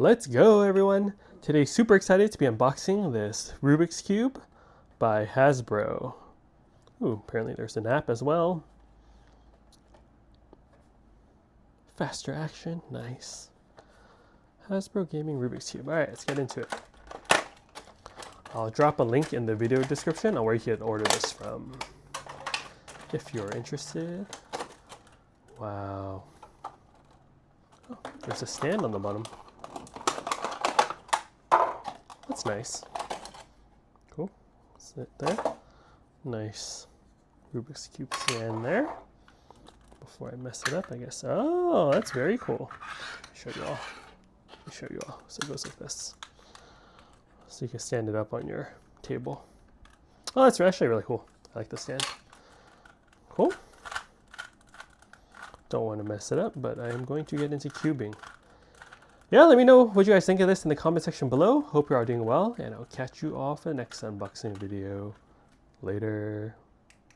Let's go, everyone! Today, super excited to be unboxing this Rubik's Cube by Hasbro. Ooh, apparently there's an app as well. Faster action, nice. Hasbro Gaming Rubik's Cube. Alright, let's get into it. I'll drop a link in the video description on where you can order this from if you're interested. Wow. Oh, there's a stand on the bottom. That's nice. Cool. Sit there. Nice Rubik's Cube stand there. Before I mess it up, I guess. Oh, that's very cool. Show you all. Let me show you all. So it goes like this. So you can stand it up on your table. Oh, that's actually really cool. I like the stand. Cool. Don't want to mess it up, but I am going to get into cubing. Yeah, let me know what you guys think of this in the comment section below. Hope you're all doing well, and I'll catch you all for the next unboxing video. Later.